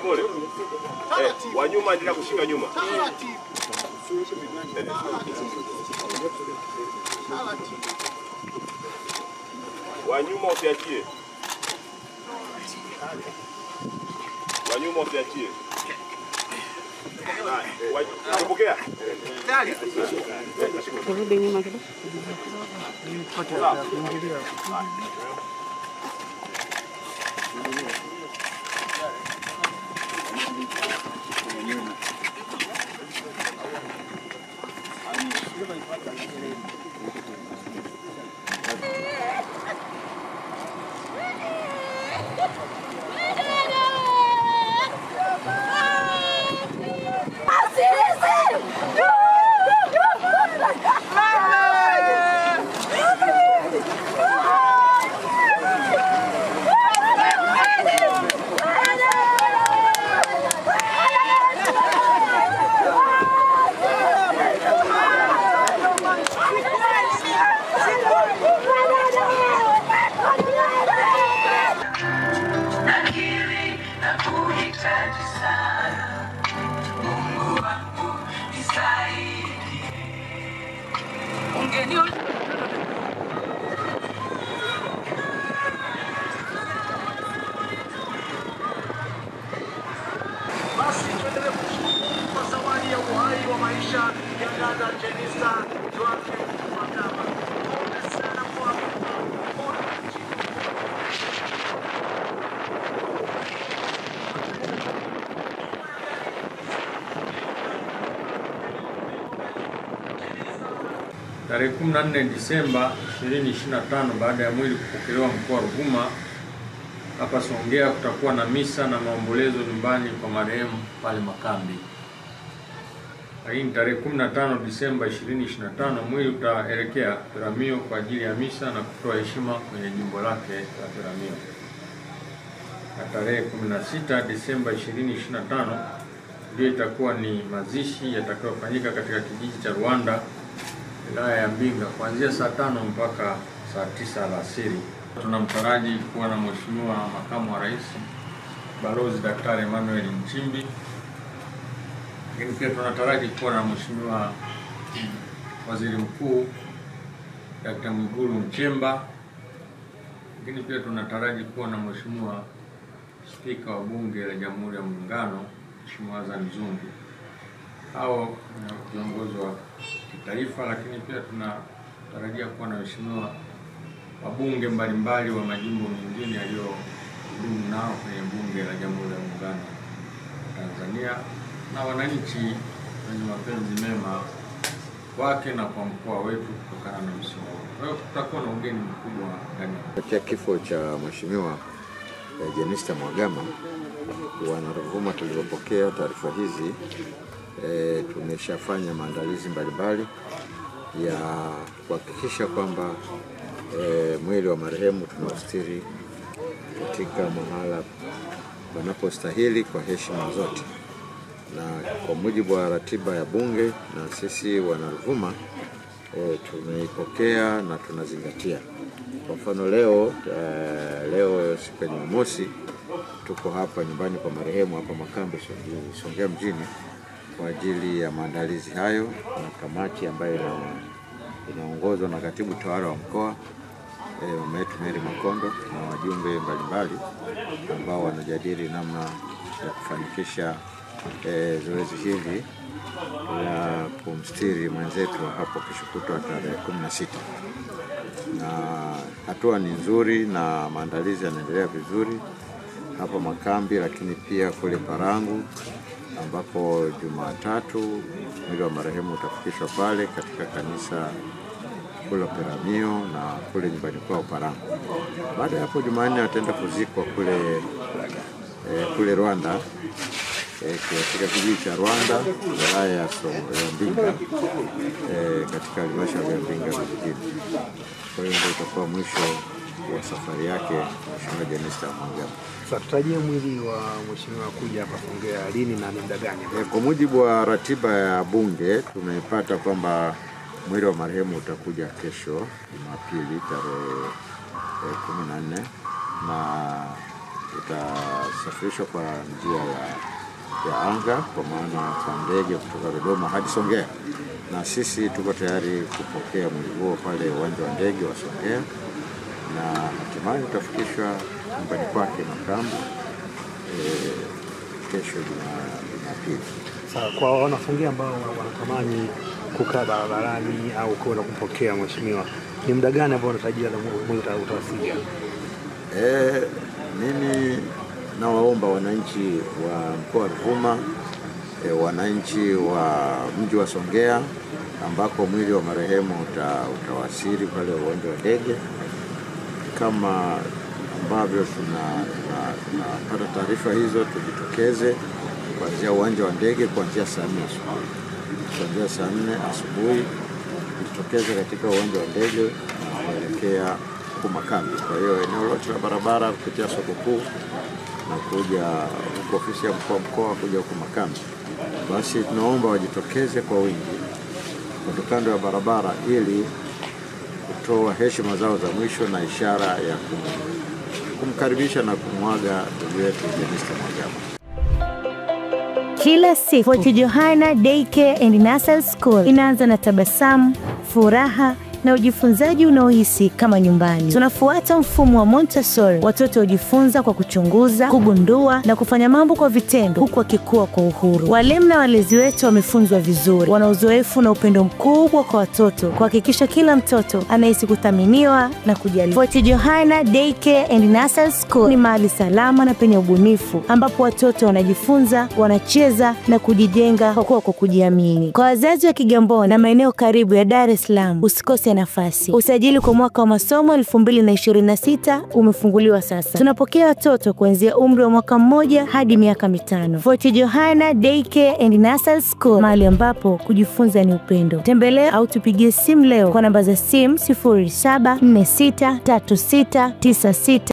Pole. Wa nyuma endelea kushika nyuma. Wa nyuma usiachie. Unapokea? Kurudi nyuma kidogo. Basi tuendelee kushukuru kwa zawadi ya uhai wa maisha ya dada Jenista Joakim Mwagama. Pole sana kwa Tarehe 14 Disemba 2025 baada ya mwili kupokelewa mkoa wa Ruvuma hapa Songea, kutakuwa na misa na maombolezo nyumbani kwa marehemu pale Makambi. Lakini tarehe 15 Disemba 2025 mwili utaelekea Peramiho kwa ajili ya misa na kutoa heshima kwenye jimbo lake la Peramiho. Na tarehe 16 Disemba 2025 ndio itakuwa ni mazishi yatakayofanyika katika kijiji cha Rwanda, wilaya ya Mbinga, kuanzia saa 5 mpaka saa 9 alasiri. Tunamtaraji kuwa na Mheshimiwa Makamu wa Rais Balozi Daktari Emmanuel Nchimbi, lakini pia tunataraji kuwa na Mheshimiwa Waziri Mkuu Dr. Mwigulu Nchemba, lakini pia tunataraji kuwa na Mheshimiwa Spika wa Bunge la Jamhuri ya Muungano Mheshimiwa Azan Zungu, hao viongozi wa kitaifa, lakini pia tunatarajia kuwa na Mheshimiwa wabunge mbalimbali wa majimbo mengine yaliyohudumu nao kwenye Bunge la Jamhuri ya Muungano wa Tanzania na wananchi wenye mapenzi mema wake na kwa mkoa wetu kutokana na msiba huu. Kwa hiyo tutakuwa na ugeni mkubwa ndani. Kufuatia kifo cha Mheshimiwa Jenista Mwagama, wana Ruvuma tulipokea taarifa hizi, tumeshafanya maandalizi mbalimbali ya kuhakikisha kwamba mwili wa marehemu tunaustiri katika mahala panapostahili kwa heshima zote, na kwa mujibu wa ratiba ya Bunge na sisi wana Ruvuma tumeipokea na tunazingatia. Kwa mfano leo siku ya Jumamosi tuko hapa nyumbani kwa marehemu hapa Makambi Songea mjini, kwa ajili ya maandalizi hayo, na kamati ambayo inaongozwa na katibu tawala wa mkoa mama yetu Mary Makondo na wajumbe mbalimbali ambao wanajadili namna ya kufanikisha zoezi hili la kumstiri mwenzetu hapo kesho kutwa tarehe 16. Na hatua ni nzuri na maandalizi yanaendelea vizuri hapa Makambi, lakini pia kule Parangu ambapo Jumatatu mwili wa marehemu utafikishwa pale katika kanisa kule Peramio na kule nyumbani kwao Parangu. Baada ya hapo Jumanne ataenda kuzikwa kule Rwanda, katika kijiji cha Rwanda, wilaya ya Mbinga, katika halmashauri ya Mbinga vijijini. Kwa hiyo ndio itakuwa mwisho wa safari yake Mheshimiwa Jenista Mhagama. Sasa tutajie mwili wa mheshimiwa kuja hapa Songea lini na muda gani? Kwa mujibu wa ratiba ya bunge tumepata kwamba mwili wa marehemu utakuja kesho Jumapili tarehe 14 na utasafirishwa kwa njia ya anga, kwa maana kwa ndege kutoka Dodoma hadi Songea, na sisi tuko tayari kupokea mwili huo pale uwanja wa ndege wa Songea, na hatimaye utafikishwa nyumbani kwake Makambi kesho Jumapili. Sawa, kwa wanafungia ambao wanatamani kukaa barabarani au kwenda kupokea mheshimiwa, ni muda gani ambao unatarajia mwili utawasili? Mimi nawaomba wananchi wa mkoa wa Ruvuma, wananchi wa mji wa Songea ambako mwili wa marehemu utawasili pale uwanja wa ndege, kama ambavyo tunapata taarifa hizo, tujitokeze kuanzia uwanja wa ndege kuanzia saa 4 asubuhi. Kuanzia saa 4 asubuhi tujitokeze katika uwanja wa ndege na kuelekea Makambi. Kwa hiyo eneo lote la barabara kupitia soko kuu na kuja huko ofisi ya mkoa kuja huko Makambi, basi tunaomba wajitokeze kwa wingi kando ya barabara ili kutoa heshima zao za mwisho na ishara ya kumkaribisha na kumwaga ndugu yetu Jenista Mhagama. Kila siku Fort Johanna Daycare and Nursery School inaanza na tabasamu, furaha na ujifunzaji unaohisi kama nyumbani. Tunafuata mfumo wa Montessori. Watoto hujifunza kwa kuchunguza, kugundua na kufanya mambo kwa vitendo, huku wakikua kwa uhuru. Walimu na walezi wetu wamefunzwa vizuri, wana uzoefu na upendo mkubwa kwa watoto, kuhakikisha kila mtoto anahisi kuthaminiwa na kujaliwa. Fort Johanna Daycare and Nursery School ni mahali salama na penye ubunifu, ambapo watoto wanajifunza, wanacheza na kujijenga kwa kujiamini. Kwa wazazi wa Kigamboni na maeneo karibu ya Dar es Salaam, usikose nafasi. Usajili kwa mwaka wa masomo 2026 umefunguliwa sasa. Tunapokea watoto kuanzia umri wa mwaka 1 hadi miaka 5. Fort Johanna Daycare and Nursery School, mahali ambapo kujifunza ni upendo. Tembelea au tupigie simu leo kwa namba za simu 07463696